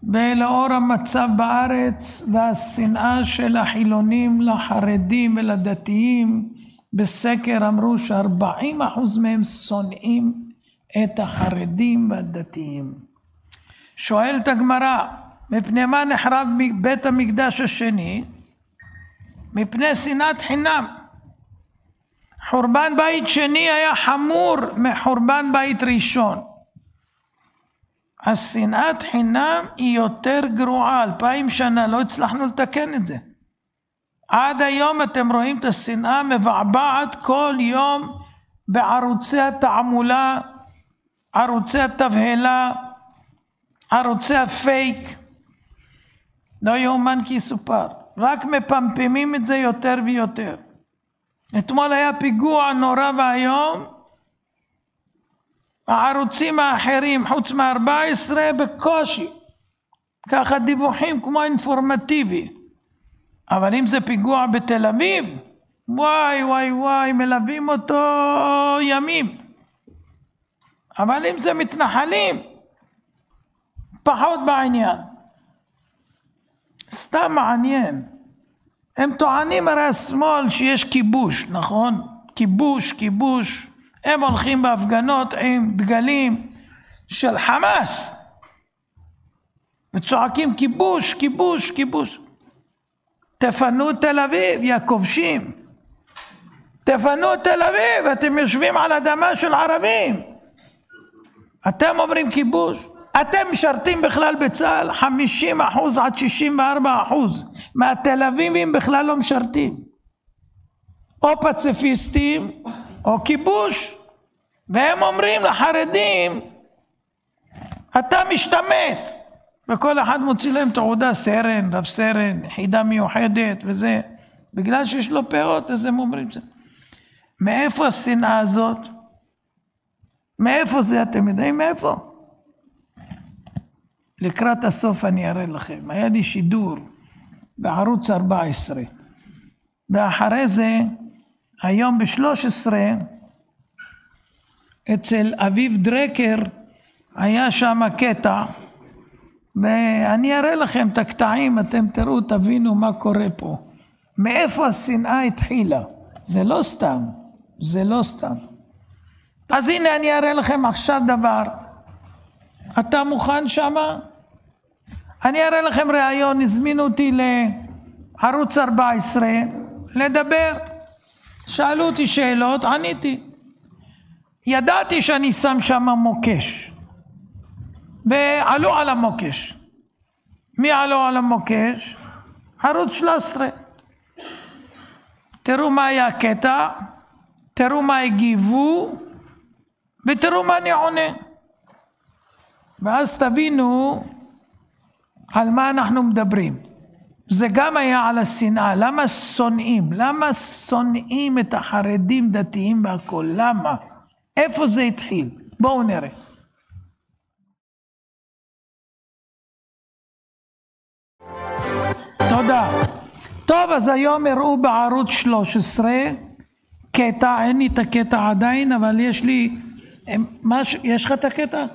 ולאור המצב בארץ והשנאה של החילונים לחרדים ולדתיים, בסקר אמרו ש40% מהם שונאים את החרדים והדתיים. שואלת הגמרא, מפני מה נחרב בית המקדש השני? מפני שנאת חינם. חורבן בית שני היה חמור מחורבן בית ראשון. השנאת חינם היא יותר גרועה, 2000 שנה לא הצלחנו לתקן את זה. עד היום אתם רואים את השנאה מבעבעת כל יום בערוצי התעמולה, ערוצי התבהלה, ערוצי הפייק. לא יאומן כי יסופר, רק מפמפמים את זה יותר ויותר. אתמול היה פיגוע נורא והיום, הערוצים האחרים חוץ מ14 בקושי, ככה דיווחים כמו אינפורמטיבי. אבל אם זה פיגוע בתל אביב, וואי וואי וואי, מלווים אותו ימים. אבל אם זה מתנחלים, פחות בעניין. סתם מעניין. הם טוענים הרי השמאל שיש כיבוש, נכון? כיבוש, כיבוש. הם הולכים בהפגנות עם דגלים של חמאס. וצועקים כיבוש, כיבוש, כיבוש. תפנו את תל אביב, יא כובשים. תפנו את תל אביב, אתם יושבים על אדמה של ערבים. אתם אומרים כיבוש. אתם משרתים בכלל בצה"ל, 50% עד 64% מהתל אביבים בכלל לא משרתים. או פציפיסטים, או כיבוש. והם אומרים לחרדים, אתה משתמט. וכל אחד מוציא להם תעודה, סרן, רב סרן, יחידה מיוחדת וזה. בגלל שיש לו פאות, אז הם אומרים זה. מאיפה השנאה הזאת? מאיפה זה? אתם יודעים מאיפה? לקראת הסוף אני אראה לכם. היה לי שידור בערוץ 14. ואחרי זה, היום ב13, אצל אביב דרקר, היה שם קטע, ואני אראה לכם את הקטעים, אתם תראו, תבינו מה קורה פה. מאיפה השנאה התחילה? זה לא סתם, זה לא סתם. אז הנה אני אראה לכם עכשיו דבר. אתה מוכן שמה? אני אראה לכם ראיון, הזמינו אותי לערוץ 14 לדבר. שאלו אותי שאלות, עניתי. ידעתי שאני שם שם מוקש. ועלו על המוקש. מי עלו על המוקש? ערוץ 13. תראו מה היה הקטע, תראו מה הגיבו, ותראו מה אני עונה. ואז תבינו על מה אנחנו מדברים. זה גם היה על השנאה. למה שונאים? למה שונאים את החרדים דתיים והכל? למה? איפה זה התחיל? בואו נראה. תודה. טוב, אז היום הראו בערוץ 13 קטע, אין לי את הקטע עדיין, אבל יש לי, יש לך את הקטע?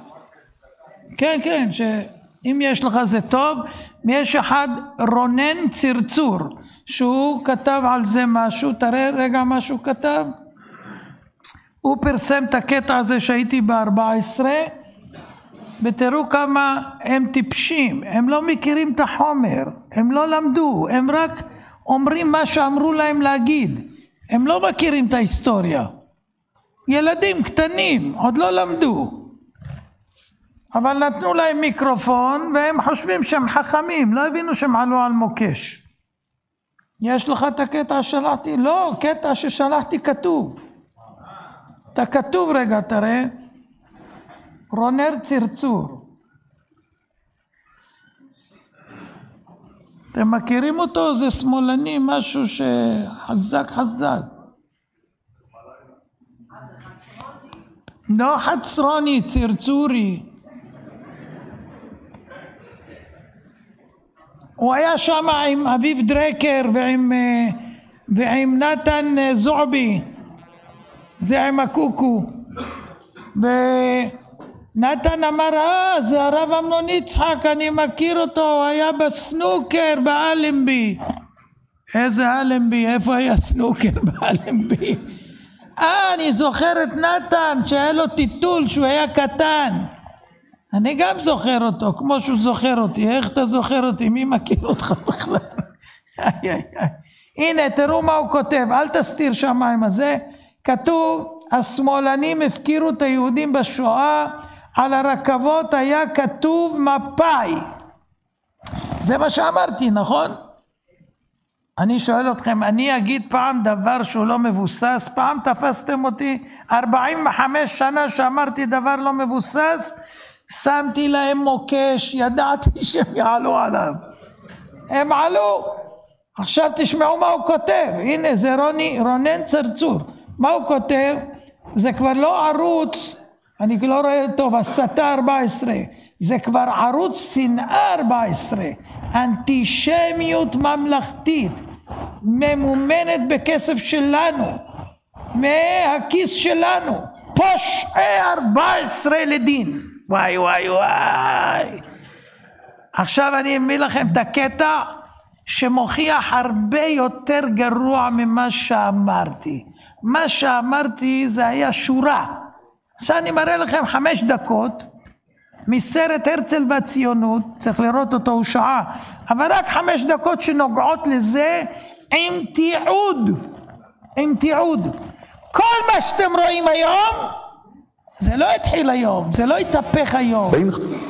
כן, כן, שאם יש לך זה טוב. יש אחד, רונן צרצור, שהוא כתב על זה משהו, תראה רגע מה שהוא כתב. הוא פרסם את הקטע הזה שהייתי ב14, ותראו כמה הם טיפשים, הם לא מכירים את החומר, הם לא למדו, הם רק אומרים מה שאמרו להם להגיד, הם לא מכירים את ההיסטוריה. ילדים קטנים, עוד לא למדו. אבל נתנו להם מיקרופון, והם חושבים שהם חכמים, לא הבינו שהם עלו על מוקש. יש לך את הקטע ששלחתי? לא, קטע ששלחתי כתוב. אתה כתוב רגע, תראה. רונר צרצור. אתם מכירים אותו? זה שמאלני, משהו שחזק חזק. לא חצרוני, צרצורי. הוא היה שם עם אביב דרקר ועם נתן זועבי, זה עם הקוקו, נתן אמר, זה הרב אמנון יצחק, אני מכיר אותו, הוא היה בסנוקר באלנבי. איזה אלנבי? איפה היה סנוקר באלנבי? אני זוכר את נתן שהיה לו טיטול שהוא היה קטן. אני גם זוכר אותו כמו שהוא זוכר אותי. איך אתה זוכר אותי? מי מכיר אותך בכלל? הנה תראו מה הוא כותב, אל תסתיר שמיים הזה. כתוב השמאלנים הפקירו את היהודים בשואה, על הרכבות היה כתוב מפאי. זה מה שאמרתי, נכון? אני שואל אתכם, אני אגיד פעם דבר שהוא לא מבוסס? פעם תפסתם אותי 45 שנה שאמרתי דבר לא מבוסס? שמתי להם מוקש, ידעתי שהם יעלו עליו. הם עלו. עכשיו תשמעו מה הוא כותב. הנה זה רונן צרצור. מה הוא כותב? זה כבר לא ערוץ, אני לא רואה טוב, הסתה 14. זה כבר ערוץ שנאה 14. אנטישמיות ממלכתית. ממומנת בכסף שלנו. מהכיס שלנו. פושעי 14 לדין. וואי וואי וואי. עכשיו אני אביא לכם את הקטע שמוכיח הרבה יותר גרוע ממה שאמרתי. מה שאמרתי זה היה שורה. עכשיו אני מראה לכם 5 דקות מסרט הרצל והציונות, צריך לראות אותו, הוא שעה, אבל רק 5 דקות שנוגעות לזה עם תיעוד. עם תיעוד. כל מה שאתם רואים היום, זה לא התחיל היום, זה לא התהפך היום.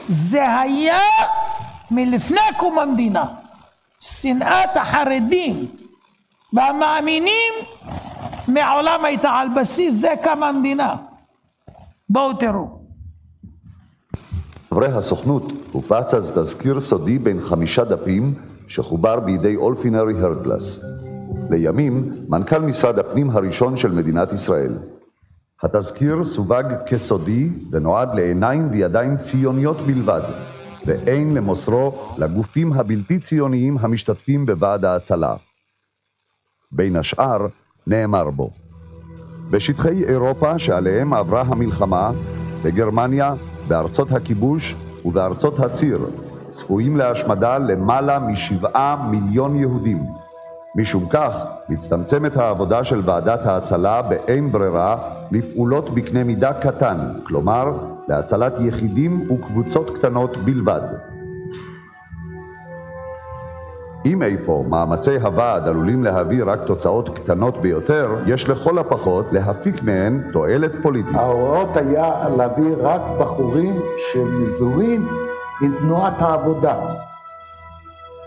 זה היה מלפני קום המדינה. שנאת החרדים והמאמינים מעולם הייתה על בסיס זה קמה המדינה. בואו תראו. חברי הסוכנות הופץ אז תזכיר סודי בין 5 דפים שחובר בידי אולפינרי הרדגלס. לימים מנכ"ל משרד הפנים הראשון של מדינת ישראל. התזכיר סווג כסודי ונועד לעיניים וידיים ציוניות בלבד, ואין למוסרו לגופים הבלתי ציוניים המשתתפים בוועד ההצלה. בין השאר נאמר בו: בשטחי אירופה שעליהם עברה המלחמה, בגרמניה, בארצות הכיבוש ובארצות הציר, צפויים להשמדה למעלה מ7 מיליון יהודים. משום כך, מצטמצמת העבודה של ועדת ההצלה באין ברירה לפעולות בקנה מידה קטן, כלומר, להצלת יחידים וקבוצות קטנות בלבד. אם איפה מאמצי הוועד עלולים להביא רק תוצאות קטנות ביותר, יש לכל הפחות להפיק מהן תועלת פוליטית. ההוראות היה להביא רק בחורים שמזוהים עם תנועת העבודה.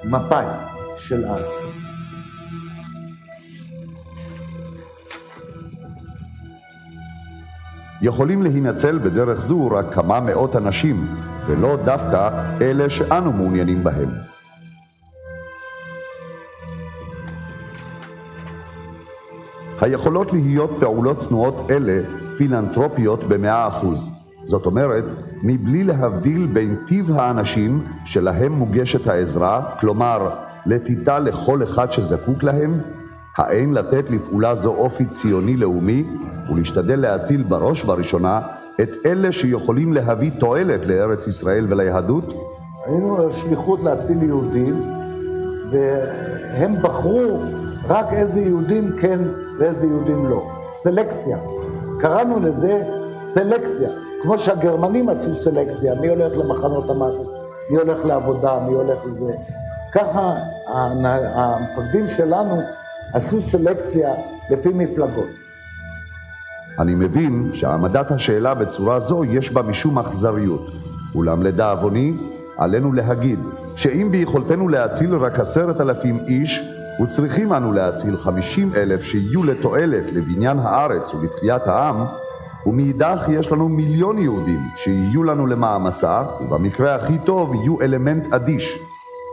מפאי של אז. יכולים להינצל בדרך זו רק כמה מאות אנשים, ולא דווקא אלה שאנו מעוניינים בהם. היכולות להיות פעולות צנועות אלה פילנטרופיות ב100%. זאת אומרת, מבלי להבדיל בין טיב האנשים שלהם מוגשת העזרה, כלומר, לתיתה לכל אחד שזקוק להם, האין לתת לפעולה זו אופי ציוני לאומי, ולהשתדל להציל בראש ובראשונה את אלה שיכולים להביא תועלת לארץ ישראל וליהדות? היינו שליחות להציל יהודים, והם בחרו רק איזה יהודים כן ואיזה יהודים לא. סלקציה. קראנו לזה סלקציה. כמו שהגרמנים עשו סלקציה, מי הולך למחנות המוות, מי הולך לעבודה, מי הולך לזה. ככה המפקדים שלנו עשו סלקציה לפי מפלגות. אני מבין שהעמדת השאלה בצורה זו יש בה משום אכזריות. אולם לדאבוני, עלינו להגיד שאם ביכולתנו להציל רק 10,000 איש, וצריכים אנו להציל 50,000 שיהיו לתועלת לבניין הארץ ולתחיית העם, ומאידך יש לנו 1,000,000 יהודים שיהיו לנו למעמסה, ובמקרה הכי טוב יהיו אלמנט אדיש.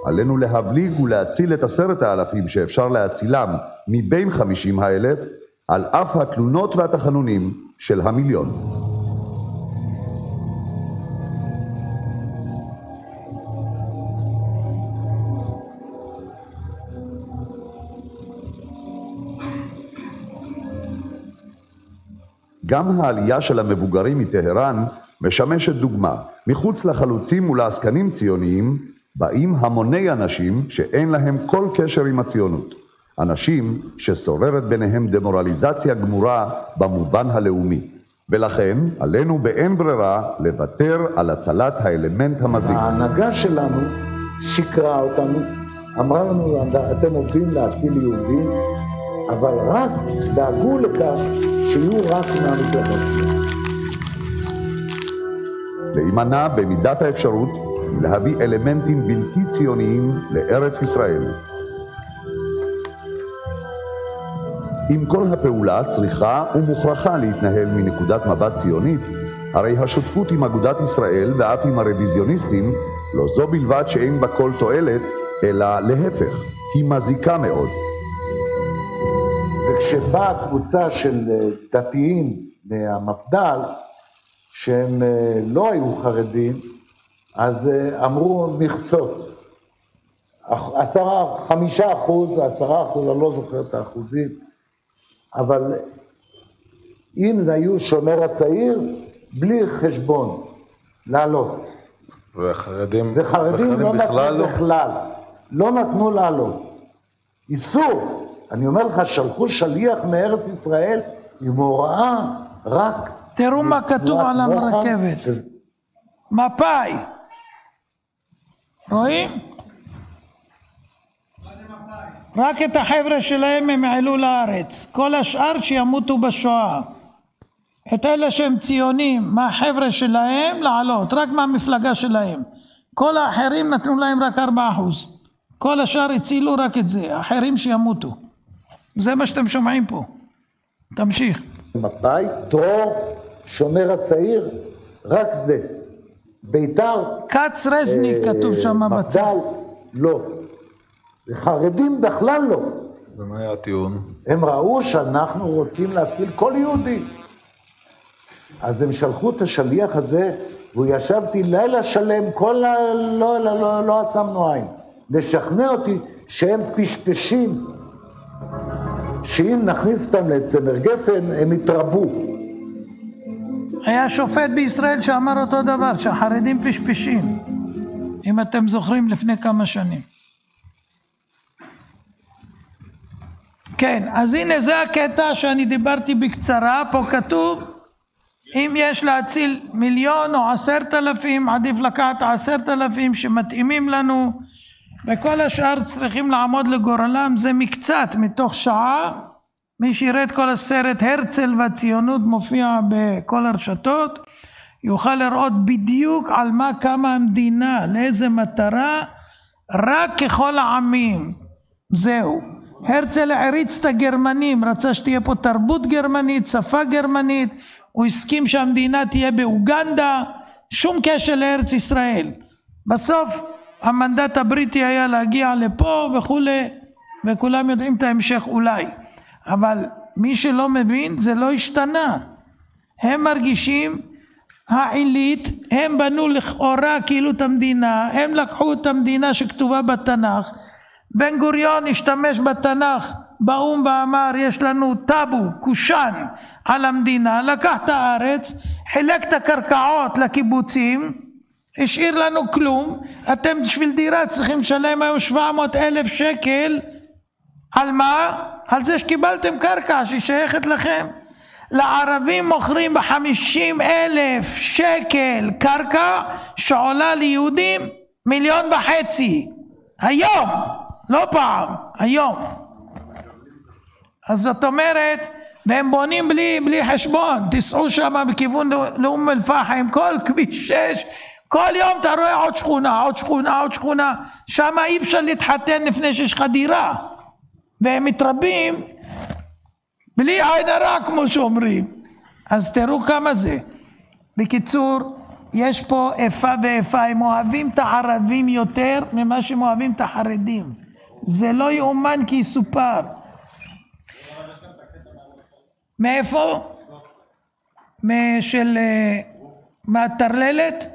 עלינו להבליג ולהציל את 10,000 שאפשר להצילם מבין 50,000, על אף התלונות והתחנונים של 1,000,000. גם העלייה של המבוגרים מטהרן משמשת דוגמה. מחוץ לחלוצים ולעסקנים ציוניים באים המוני אנשים שאין להם כל קשר עם הציונות. אנשים ששוררת ביניהם דמורליזציה גמורה במובן הלאומי. ולכן עלינו באין ברירה לוותר על הצלת האלמנט המזיק. ההנהגה שלנו שיקרה אותנו, אמרה לנו, אתם עובדים להציל יהודים, אבל רק דאגו לכך שיהיו רק מהמפלגה שלנו. להימנע במידת האפשרות להביא אלמנטים בלתי ציוניים לארץ ישראל. אם כל הפעולה צריכה ומוכרחה להתנהל מנקודת מבט ציונית, הרי השותפות עם אגודת ישראל ואף עם הרוויזיוניסטים לא זו בלבד שאין בה כל תועלת, אלא להפך, היא מזיקה מאוד. וכשבאה קבוצה של דתיים מהמפד"ל, שהם לא היו חרדים, אז אמרו מכסות. 5%, 10%, אני לא זוכר את האחוזים, אבל אם זה היו שומר הצעיר, בלי חשבון, לעלות. וחרדים לא נתנו בכלל, לא נתנו לעלות. איסור, אני אומר לך, שלחו שליח מארץ ישראל עם הוראה רק... תראו מה כתוב על הרכבת. מפאי. רואים? רק את החבר'ה שלהם הם העלו לארץ. כל השאר שימותו בשואה. את אלה שהם ציונים, מהחבר'ה שלהם לעלות, רק מהמפלגה שלהם. כל האחרים נתנו להם רק 4%. כל השאר הצילו רק את זה, האחרים שימותו. זה מה שאתם שומעים פה. תמשיך. מפאי, דרור, שומר הצעיר, רק זה. ביתר... קץ רזניק כתוב שם בצד. מפד"ל, לא. חרדים בכלל לא. ומה היה הטיעון? הם ראו שאנחנו רוצים להציל כל יהודי. אז הם שלחו את השליח הזה, והוא ישבתי לילה שלם, לא עצמנו עין. לשכנע אותי שהם פשפשים, שאם נכניס אותם לצמר גפן, הם יתרבו. היה שופט בישראל שאמר אותו דבר, שהחרדים פשפשים, אם אתם זוכרים לפני כמה שנים. כן, אז הנה זה הקטע שאני דיברתי בקצרה, פה כתוב, אם יש להציל 1,000,000 או 10,000, עדיף לקחת 10,000 שמתאימים לנו, וכל השאר צריכים לעמוד לגורלם, זה מקצת, מתוך שעה, מי שיראה את כל הסרט הרצל והציונות מופיע בכל הרשתות, יוכל לראות בדיוק על מה קמה המדינה, לאיזה מטרה, רק ככל העמים, זהו. הרצל העריץ את הגרמנים, רצה שתהיה פה תרבות גרמנית, שפה גרמנית, הוא הסכים שהמדינה תהיה באוגנדה, שום קשר לארץ ישראל. בסוף המנדט הבריטי היה להגיע לפה וכולי, וכולם יודעים את ההמשך אולי. אבל מי שלא מבין זה לא השתנה. הם מרגישים העילית, הם בנו לכאורה כאילו את המדינה, הם לקחו את המדינה שכתובה בתנ"ך, בן גוריון השתמש בתנ"ך באום ואמר יש לנו טאבו, קושן על המדינה, לקח את הארץ, חילק את הקרקעות לקיבוצים, השאיר לנו כלום, אתם בשביל דירה צריכים לשלם היום 700,000 שקל, על מה? על זה שקיבלתם קרקע ששייכת לכם. לערבים מוכרים ב50,000 שקל קרקע שעולה ליהודים 1.5 מיליון. היום, לא פעם, היום. אז זאת אומרת, והם בונים בלי חשבון, תסעו שם בכיוון לאום אל פחם, כל כביש 6, כל יום אתה רואה עוד שכונה, עוד שכונה, עוד שכונה, שם אי אפשר להתחתן לפני שיש לך דירה, והם מתרבים בלי עין הרע כמו שאומרים. אז תראו כמה זה. בקיצור, יש פה איפה ואיפה, הם אוהבים את הערבים יותר ממה שהם אוהבים את החרדים. זה לא יאומן כי יסופר. מאיפה? מהטרללת?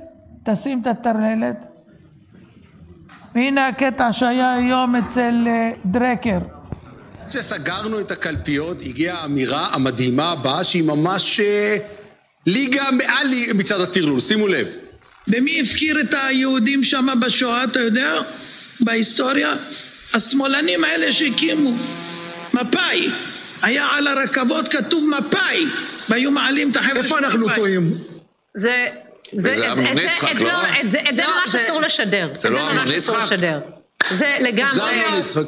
תשים את הטרללת. והנה הקטע שהיה היום אצל דרקר. כשסגרנו את הקלפיות הגיעה האמירה המדהימה הבאה שהיא ממש ליגה מעל מצד הטרלול, שימו לב. ומי הפקיר את היהודים שם בשואה, אתה יודע? בהיסטוריה? השמאלנים האלה שהקימו. מפאי. היה על הרכבות כתוב מפאי. והיו מעלים את החבר'ה. איפה אנחנו טועים? זה אמנון יצחק, לא? את זה ממש אסור לשדר. זה לא אמנון יצחק? זה לגמרי... זה אמנון יצחק.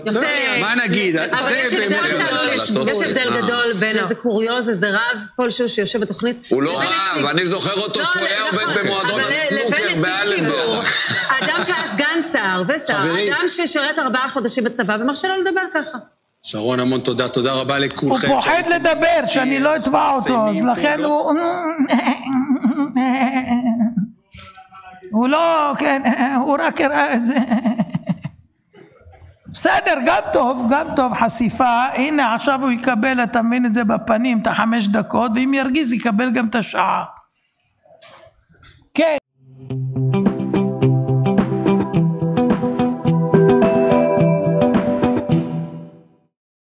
מה נגיד? אבל יש הבדל גדול בין איזה קוריוז, איזה רב כלשהו שיושב בתוכנית. הוא לא רב, אני זוכר אותו שהוא היה עובד במועדון הסנוקר באלנברג. האדם שהיה סגן שר ושר, האדם ששרת 4 חודשים בצבא ומרשה לו לדבר ככה. שרון, המון תודה, תודה רבה לכולכם. הוא פוחד לדבר, שאני לא אתבע אותו, אז לכן הוא לא, כן, הוא רק הראה את זה. בסדר, גם טוב, חשיפה, הנה עכשיו הוא יקבל, אתה מבין את זה בפנים, את 5 דקות, ואם ירגיז יקבל גם את השעה.